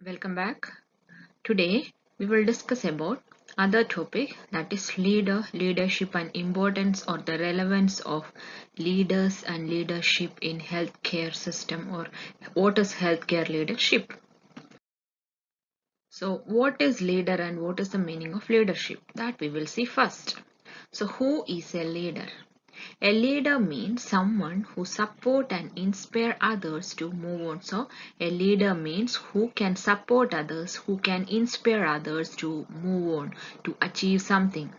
Welcome back. Today we will discuss about other topic, that is leadership and importance or the relevance of leaders and leadership in healthcare system, or what is healthcare leadership. So what is leader and what is the meaning of leadership? That we will see first. So who is a leader? A leader means someone who support and inspire others to move on. So a leader means who can support others, who can inspire others to move on, to achieve something.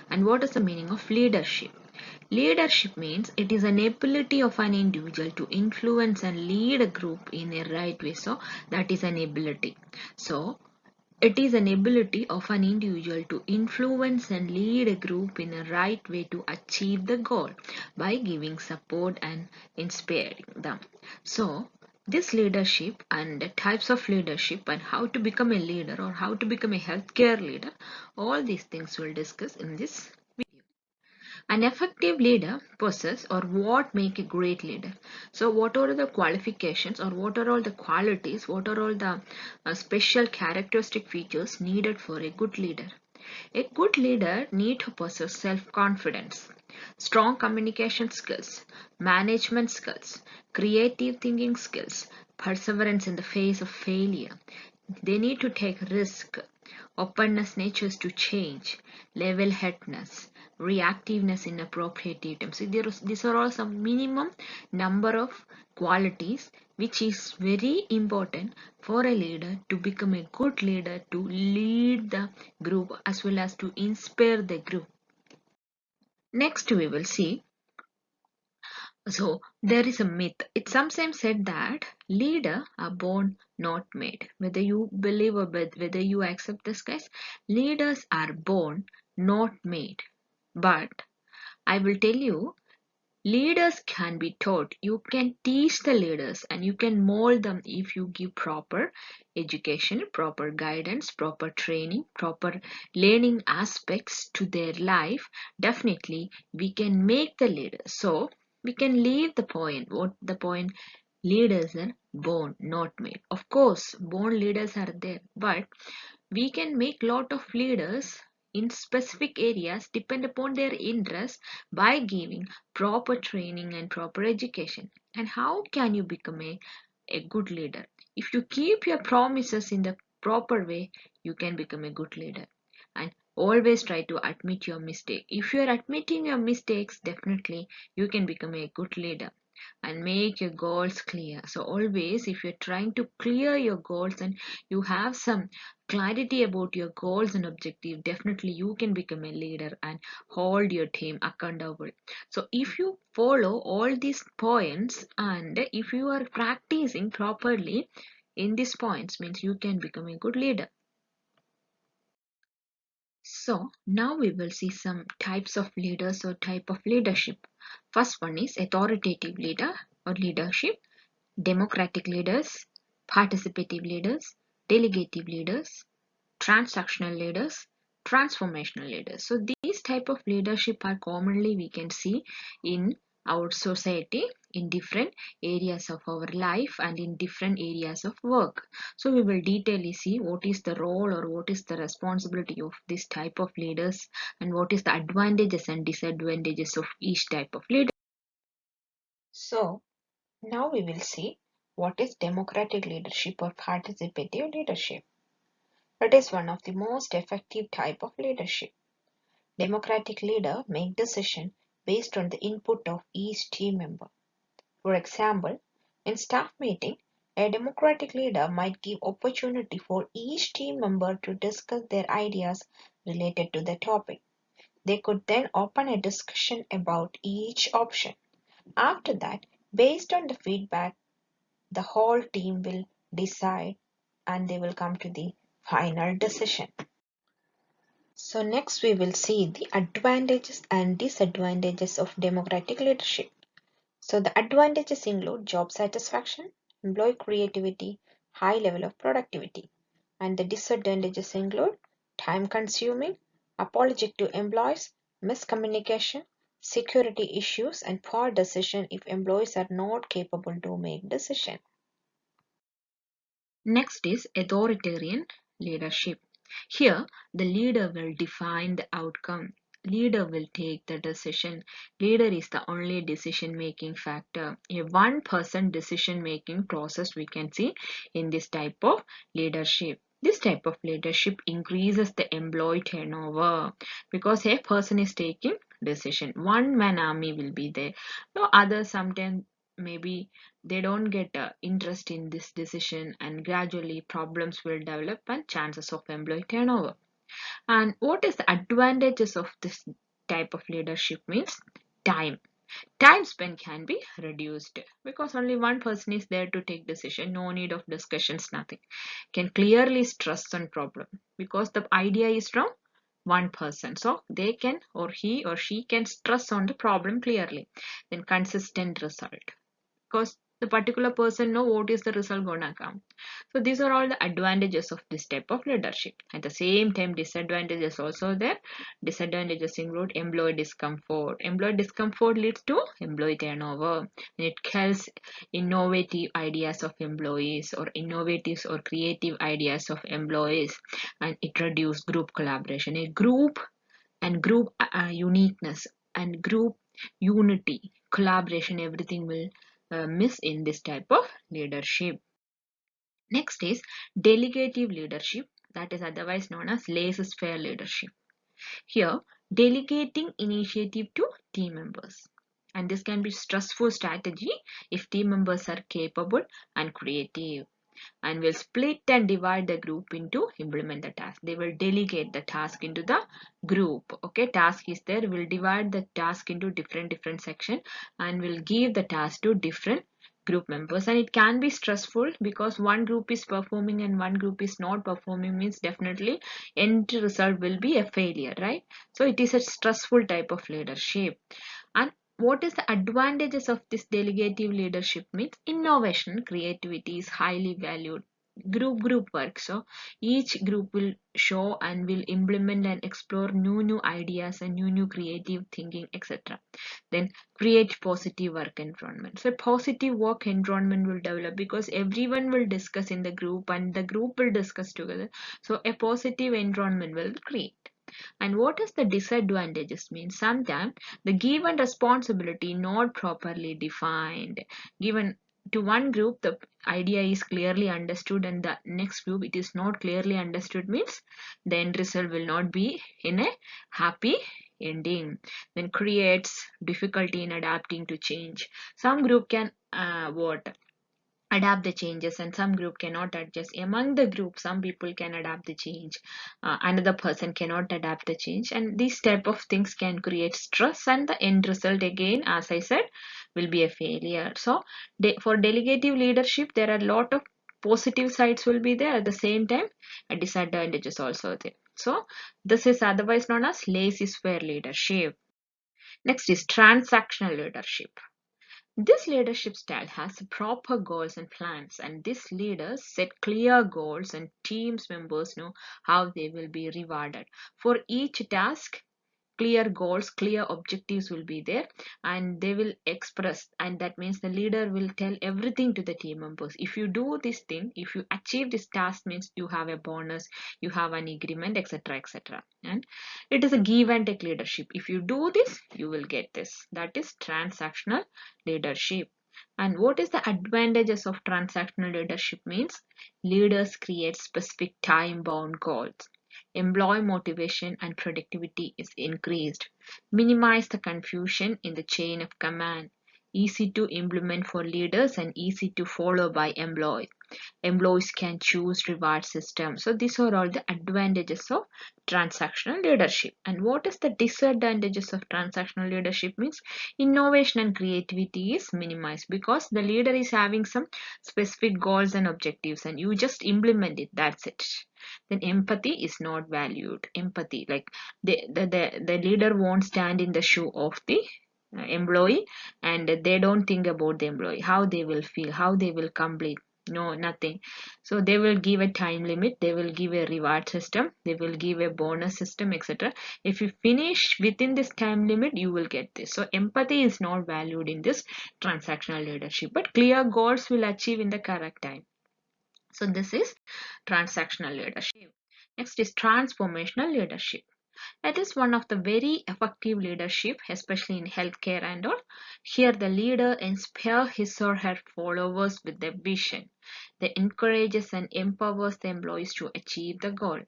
And what is the meaning of leadership? Leadership means it is an ability of an individual to influence and lead a group in a right way. So that is an ability. So it is an ability of an individual to influence and lead a group in a right way to achieve the goal by giving support and inspiring them. So, this leadership and the types of leadership and how to become a leader or how to become a healthcare leader, all these things we'll discuss in this video. An effective leader possesses or what make a great leader. So what are the qualifications or what are all the qualities, what are all the special characteristic features needed for a good leader? A good leader needs to possess self-confidence, strong communication skills, management skills, creative thinking skills, perseverance in the face of failure. They need to take risk, openness natures to change, level-headedness, reactiveness in appropriate times. So these are all some minimum number of qualities which is very important for a leader to become a good leader, to lead the group as well as to inspire the group. Next we will see, so there is a myth. It's sometimes said that leaders are born, not made. Whether you believe or whether you accept this, guys, leaders are born, not made. But I will tell you, leaders can be taught. You can teach the leaders and you can mold them if you give proper education, proper guidance, proper training, proper learning aspects to their life. Definitely, we can make the leaders. So, we can leave the point. What the point? Leaders are born, not made. Of course, born leaders are there, but we can make lot of leaders in specific areas depend upon their interest by giving proper training and proper education. And how can you become a good leader? If you keep your promises in the proper way, you can become a good leader. And always try to admit your mistake. If you are admitting your mistakes, definitely you can become a good leader and make your goals clear. So always, if you're trying to clear your goals and you have some clarity about your goals and objective, definitely you can become a leader and hold your team accountable. So if you follow all these points and if you are practicing properly in these points, means you can become a good leader. So now we will see some types of leaders or type of leadership. First one is authoritative leader or leadership, democratic leaders, participative leaders, delegative leaders, transactional leaders, transformational leaders. So these type of leadership are commonly we can see in our society in different areas of our life and in different areas of work. So we will detailedly see what is the role or what is the responsibility of this type of leaders and what is the advantages and disadvantages of each type of leader. So now we will see what is democratic leadership or participative leadership. It is one of the most effective type of leadership. Democratic leader make decision based on the input of each team member. For example, in staff meeting, a democratic leader might give opportunity for each team member to discuss their ideas related to the topic. They could then open a discussion about each option. After that, based on the feedback, the whole team will decide and they will come to the final decision. So next we will see the advantages and disadvantages of democratic leadership. So the advantages include job satisfaction, employee creativity, high level of productivity. And the disadvantages include time consuming, apologetic to employees, miscommunication, security issues, and poor decision if employees are not capable to make decision. Next is authoritarian leadership. Here, the leader will define the outcome. Leader will take the decision. Leader is the only decision making factor. A one person decision making process we can see in this type of leadership. This type of leadership increases the employee turnover because a person is taking decision. One man army will be there. No other sometimes maybe they don't get interest in this decision, and gradually problems will develop and chances of employee turnover. And what is the advantages of this type of leadership means time spent can be reduced because only one person is there to take decision, no need of discussions, nothing. Can clearly stress on problem because the idea is from one person, so they can, or he or she can stress on the problem clearly. Then consistent result because the particular person know what is the result gonna come. So these are all the advantages of this type of leadership. At the same time, disadvantages also there. Disadvantages include employee discomfort. Employee discomfort leads to employee turnover. And it kills innovative ideas of employees or innovative or creative ideas of employees, and it reduces group collaboration. A group and group uniqueness and group unity, collaboration, everything will miss in this type of leadership. Next is delegative leadership, that is otherwise known as laissez-faire leadership. Here, delegating initiative to team members. And this can be stressful strategy if team members are capable and creative, and will split and divide the group into implement the task. They will delegate the task into the group. Okay, task is there, will divide the task into different section and will give the task to different group members. And it can be stressful because one group is performing and one group is not performing, means definitely end result will be a failure, right? So it is a stressful type of leadership. And what is the advantages of this delegative leadership means innovation, creativity is highly valued. Group work, so each group will show and will implement and explore new ideas and new creative thinking, etc. Then create positive work environment. So positive work environment will develop because everyone will discuss in the group and the group will discuss together, so a positive environment will create. And what is the disadvantages means sometimes the given responsibility not properly defined. Given to one group the idea is clearly understood and the next group it is not clearly understood, means the end result will not be in a happy ending. Then creates difficulty in adapting to change. Some group can what adapt the changes and some group cannot adjust. Among the group some people can adapt the change, another person cannot adapt the change, and these type of things can create stress, and the end result again as I said will be a failure. So for delegative leadership there are a lot of positive sides will be there, at the same time a disadvantages also there. So this is otherwise known as laissez-faire leadership. Next is transactional leadership. This leadership style has proper goals and plans, and these leaders set clear goals and teams members know how they will be rewarded. For each task, clear goals, clear objectives will be there, and they will express, and that means the leader will tell everything to the team members. If you do this thing, if you achieve this task, means you have a bonus, you have an increment, etc., etc. And it is a give and take leadership. If you do this, you will get this. That is transactional leadership. And what is the advantages of transactional leadership means leaders create specific time bound goals. Employee motivation and productivity is increased. Minimize the confusion in the chain of command. Easy to implement for leaders and easy to follow by employees. Employees can choose reward system. So these are all the advantages of transactional leadership. And what is the disadvantages of transactional leadership means innovation and creativity is minimized because the leader is having some specific goals and objectives and you just implement it, that's it. Then empathy is not valued. Empathy, like the leader won't stand in the shoe of the employee, and they don't think about the employee, how they will feel, how they will complete, no, nothing. So they will give a time limit, they will give a reward system, they will give a bonus system, etc. If you finish within this time limit you will get this. So empathy is not valued in this transactional leadership, but clear goals will achieve in the correct time. So this is transactional leadership. Next is transformational leadership. It is one of the very effective leadership, especially in healthcare and all. Here the leader inspires his or her followers with their vision. They encourages and empowers the employees to achieve the goal.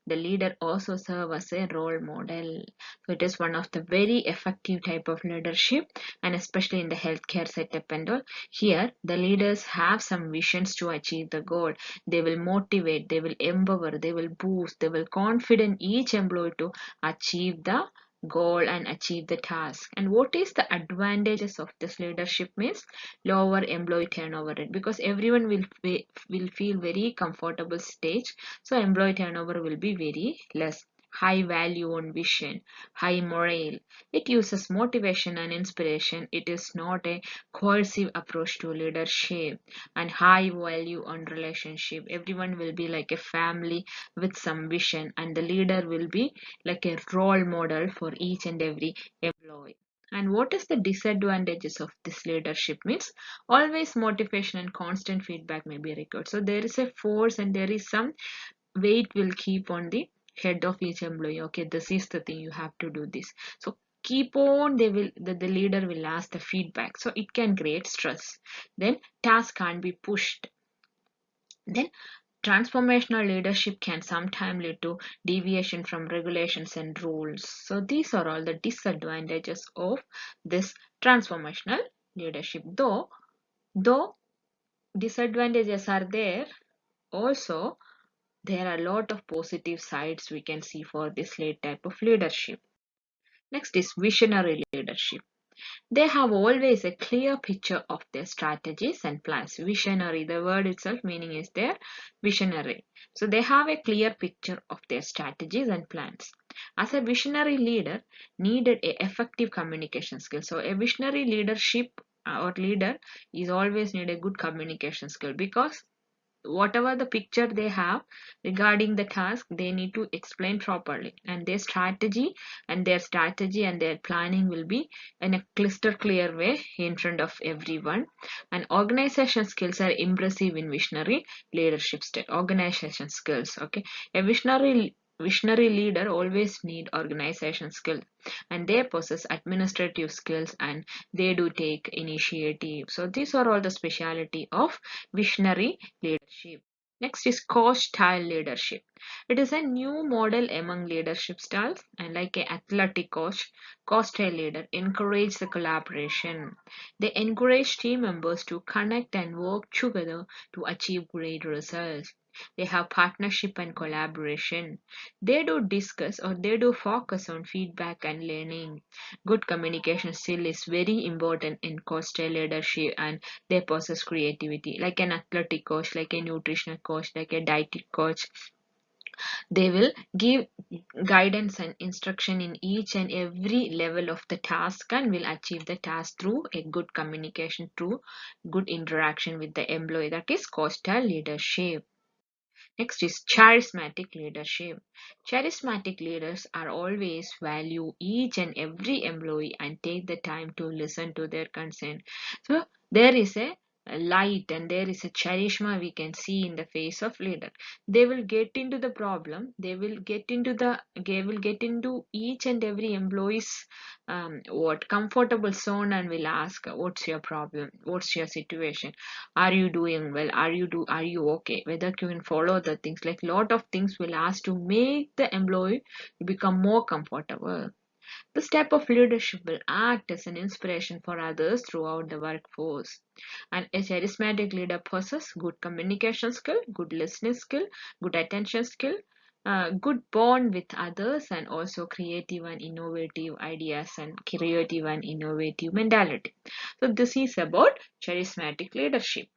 The leader also serves as a role model. So it is one of the very effective type of leadership, and especially in the healthcare setup and all. Here the leaders have some visions to achieve the goal. They will motivate, they will empower, they will boost, they will confident each employee to achieve the goal and achieve the task. And what is the advantages of this leadership means lower employee turnover rate, because everyone will feel very comfortable stage, so employee turnover will be very less. High value on vision, high morale. It uses motivation and inspiration. It is not a coercive approach to leadership. And high value on relationship. Everyone will be like a family with some vision, and the leader will be like a role model for each and every employee. And what is the disadvantages of this leadership means always motivation and constant feedback may be required. So there is a force and there is some weight will keep on the head of each employee. Okay, this is the thing, you have to do this. So keep on, the leader will ask the feedback, so it can create stress. Then task can't be pushed. Then transformational leadership can sometimes lead to deviation from regulations and rules. So these are all the disadvantages of this transformational leadership. Though disadvantages are there, also there are a lot of positive sides we can see for this late type of leadership. Next is visionary leadership. They have always a clear picture of their strategies and plans. Visionary, the word itself meaning is there, visionary. So they have a clear picture of their strategies and plans. As a visionary leader, needed a effective communication skill. So a visionary leadership or leader is always need a good communication skill, because whatever the picture they have regarding the task, they need to explain properly, and their strategy and their planning will be in a crystal clear way in front of everyone. And organization skills are impressive in visionary leadership style. Organization skills, okay, a visionary leader always need organization skills, and they possess administrative skills, and they do take initiative. So these are all the speciality of visionary leadership. Next is coach style leadership. It is a new model among leadership styles, and like an athletic coach style leader encourage the collaboration. They encourage team members to connect and work together to achieve great results. They have partnership and collaboration. They do discuss or they do focus on feedback and learning. Good communication skill is very important in coach style leadership, and they possess creativity. Like an athletic coach, like a nutritional coach, like a dietetic coach, they will give guidance and instruction in each and every level of the task, and will achieve the task through a good communication, through good interaction with the employee. That is coach style leadership. Next is charismatic leadership. Charismatic leaders are always value each and every employee and take the time to listen to their concern. So there is a light and there is a charisma we can see in the face of leader. They will get into the problem. They will get into each and every employee's what comfortable zone, and will ask, what's your problem? What's your situation? Are you doing well? Are you okay? Whether you can follow the things, like lot of things will ask to make the employee become more comfortable. This type of leadership will act as an inspiration for others throughout the workforce. And a charismatic leader possesses good communication skill, good listening skill, good attention skill, good bond with others, and also creative and innovative ideas and creative and innovative mentality. So this is about charismatic leadership.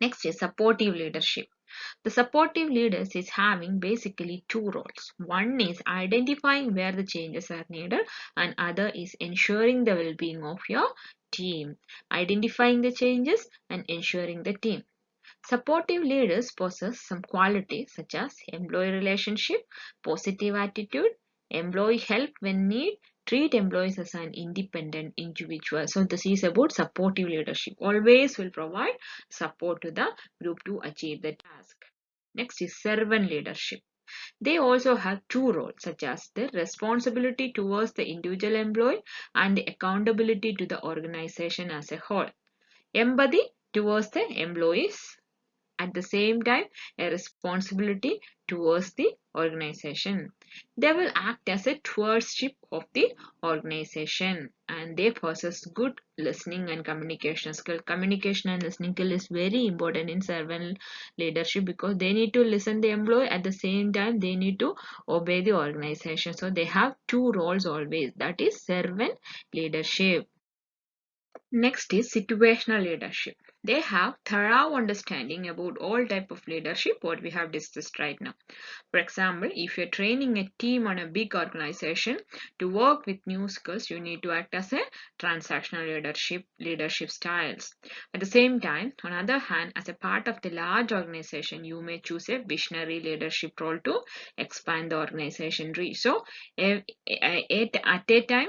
Next is supportive leadership. The supportive leaders is having basically two roles. One is identifying where the changes are needed, and other is ensuring the well-being of your team. Identifying the changes and ensuring the team. Supportive leaders possess some qualities such as employee relationship, positive attitude, employee help when need, Treat employees as an independent individual. So this is about supportive leadership. Always will provide support to the group to achieve the task. Next is servant leadership. They also have two roles, such as the responsibility towards the individual employee and the accountability to the organization as a whole. Empathy towards the employees, at the same time a responsibility towards the organization. They will act as a stewardship of the organization, and they possess good listening and communication skill. Communication and listening skill is very important in servant leadership because they need to listen the employee, at the same time they need to obey the organization. So they have two roles always, that is servant leadership. Next is situational leadership. They have thorough understanding about all type of leadership what we have discussed right now. For example, if you're training a team on a big organization to work with new skills, you need to act as a transactional leadership styles. At the same time, on the other hand, as a part of the large organization, you may choose a visionary leadership role to expand the organization reach. So, at a time,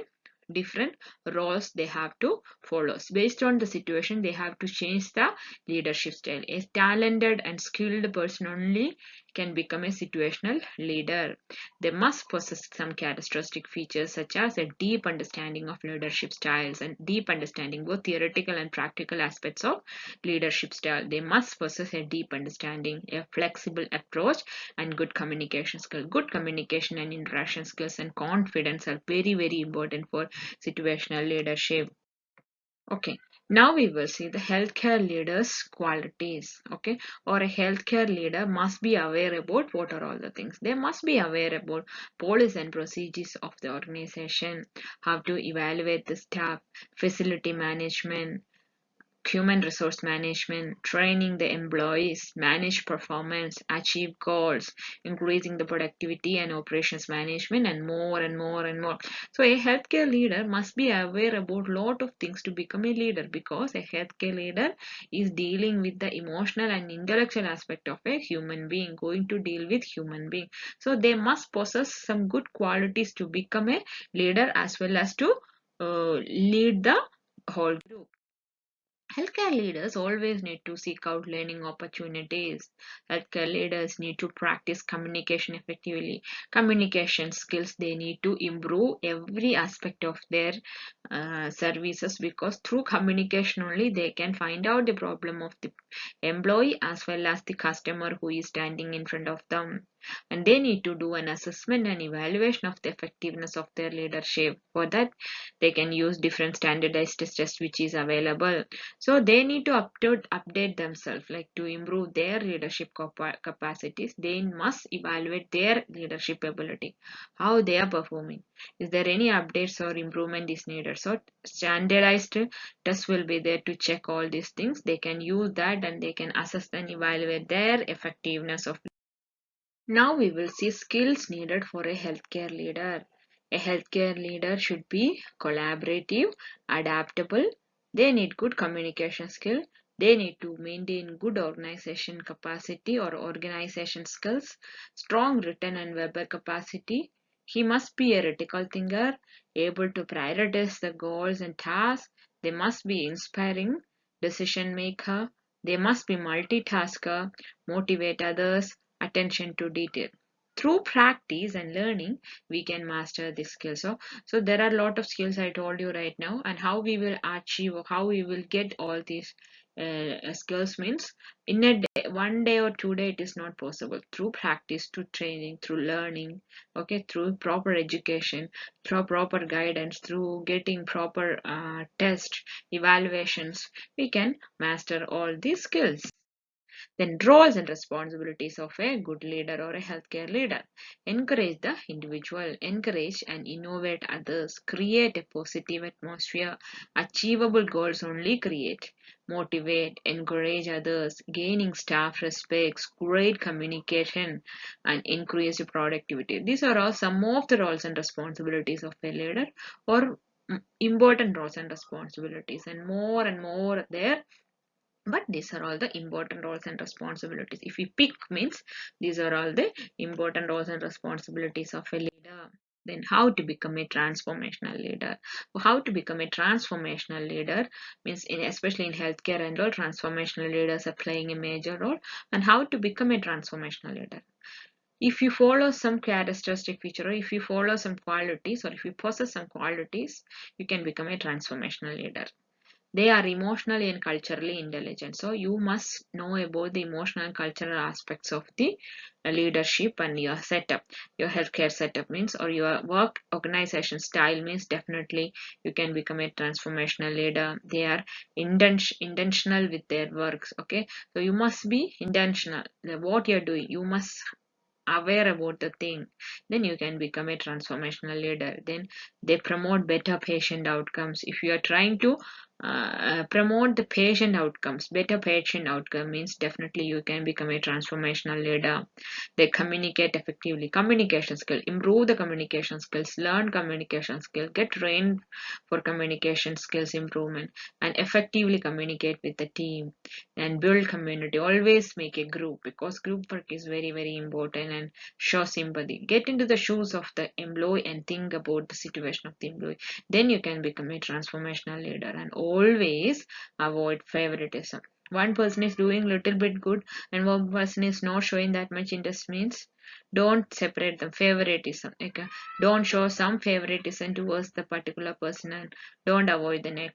different roles they have to follow. Based on the situation, they have to change the leadership style. A talented and skilled person only can become a situational leader. They must possess some characteristic features such as a deep understanding of leadership styles and deep understanding both theoretical and practical aspects of leadership style. They must possess a deep understanding, a flexible approach, and good communication skill. Good communication and interaction skills and confidence are very, very important for situational leadership. Okay, now we will see the healthcare leaders' qualities. Okay, or a healthcare leader must be aware about what are all the things. They must be aware about policies and procedures of the organization, how to evaluate the staff, facility management, human resource management, training the employees, manage performance, achieve goals, increasing the productivity and operations management, and more and more and more. So a healthcare leader must be aware about lot of things to become a leader, because a healthcare leader is dealing with the emotional and intellectual aspect of a human being, going to deal with human being. So they must possess some good qualities to become a leader as well as to lead the whole group. Healthcare leaders always need to seek out learning opportunities. Healthcare leaders need to practice communication effectively. Communication skills, they need to improve every aspect of their services, because through communication only they can find out the problem of the employee as well as the customer who is standing in front of them. And they need to do an assessment and evaluation of the effectiveness of their leadership. For that, they can use different standardized tests which is available. So they need to update themselves, like to improve their leadership capacities. They must evaluate their leadership ability, how they are performing. Is there any updates or improvement is needed? So standardized tests will be there to check all these things. They can use that and they can assess and evaluate their effectiveness of. Now we will see skills needed for a healthcare leader. A healthcare leader should be collaborative, adaptable. They need good communication skill. They need to maintain good organization capacity or organization skills, strong written and verbal capacity. He must be a critical thinker, able to prioritize the goals and tasks. They must be inspiring decision maker. They must be multitasker, motivate others, attention to detail. Through practice and learning, we can master this skill. So there are a lot of skills I told you right now, and how we will achieve or how we will get all these skills means in a day, 1 day or 2 day it is not possible. Through practice, through training, through learning, okay, through proper education, through proper guidance, through getting proper test evaluations, we can master all these skills. Then roles and responsibilities of a good leader or a healthcare leader. Encourage the individual, encourage and innovate others, create a positive atmosphere, achievable goals only create, motivate, encourage others, gaining staff respects, great communication, and increase productivity. These are all some of the roles and responsibilities of a leader, or important roles and responsibilities, and more there, but these are all the important roles and responsibilities. If we pick means these are all the important roles and responsibilities of a leader. Then how to become a transformational leader. How to become a transformational leader means especially in healthcare and all, transformational leaders are playing a major role. And how to become a transformational leader. If you follow some characteristic feature, or if you follow some qualities, or if you possess some qualities, you can become a transformational leader. They are emotionally and culturally intelligent. So you must know about the emotional and cultural aspects of the leadership and your setup. Your healthcare setup means, or your work organization style means, definitely you can become a transformational leader. They are intentional with their works. Okay, so you must be intentional. What you're doing, you must aware about the thing, then you can become a transformational leader. Then they promote better patient outcomes. If you are trying to promote the patient outcomes, better patient outcome means, definitely you can become a transformational leader. They communicate effectively. Communication skill, improve the communication skills, learn communication skill, get trained for communication skills improvement, and effectively communicate with the team and build community. Always make a group, because group work is very very important, and show sympathy. Get into the shoes of the employee and think about the situation of the employee. Then you can become a transformational leader. And always avoid favoritism. One person is doing little bit good and one person is not showing that much interest means, don't separate them. Favoritism, okay? Don't show some favoritism towards the particular person, and don't avoid the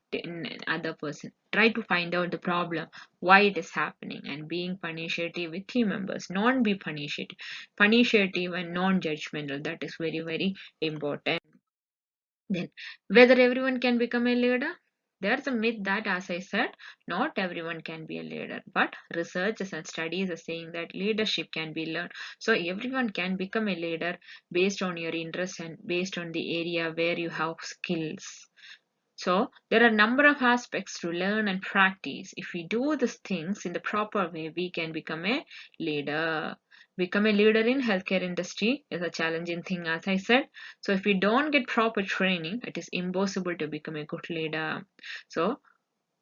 other person. Try to find out the problem, why it is happening, and being punishable with team members. Not be punishable and non-judgmental. That is very very important. Then, whether everyone can become a leader? There's a myth that, as I said, not everyone can be a leader. But researchers and studies are saying that leadership can be learned. So everyone can become a leader based on your interest and based on the area where you have skills. So there are a number of aspects to learn and practice. If we do these things in the proper way, we can become a leader. Become a leader in healthcare industry is a challenging thing, as I said. So if we don't get proper training, it is impossible to become a good leader. So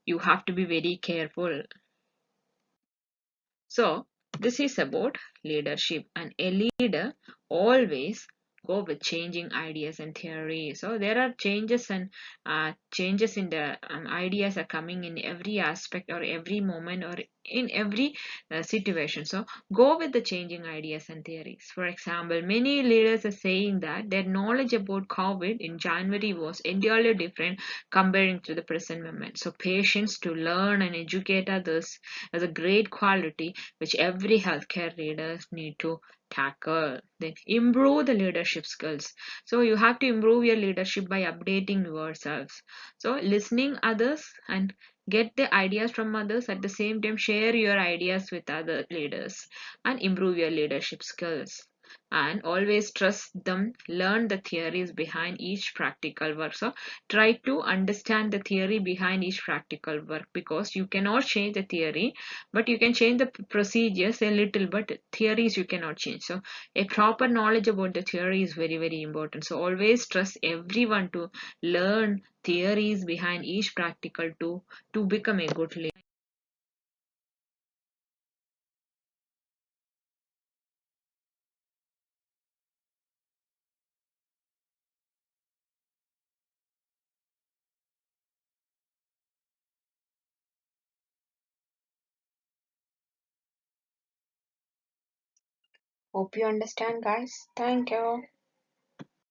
you have to be very careful. So this is about leadership, and a leader always go with changing ideas and theories. So there are changes, and changes in the ideas are coming in every aspect or every moment or in every situation. So go with the changing ideas and theories. For example, many leaders are saying that their knowledge about COVID in January was entirely different comparing to the present moment. So patience to learn and educate others is a great quality which every healthcare leaders need to tackle. Then improve the leadership skills. So you have to improve your leadership by updating yourselves. So listening others and get the ideas from others, at the same time share your ideas with other leaders and improve your leadership skills. And always trust them, learn the theories behind each practical work. So try to understand the theory behind each practical work, because you cannot change the theory, but you can change the procedures a little, but theories you cannot change. So a proper knowledge about the theory is very very important. So always trust everyone to learn theories behind each practical to become a good leader. Hope you understand, guys. Thank you.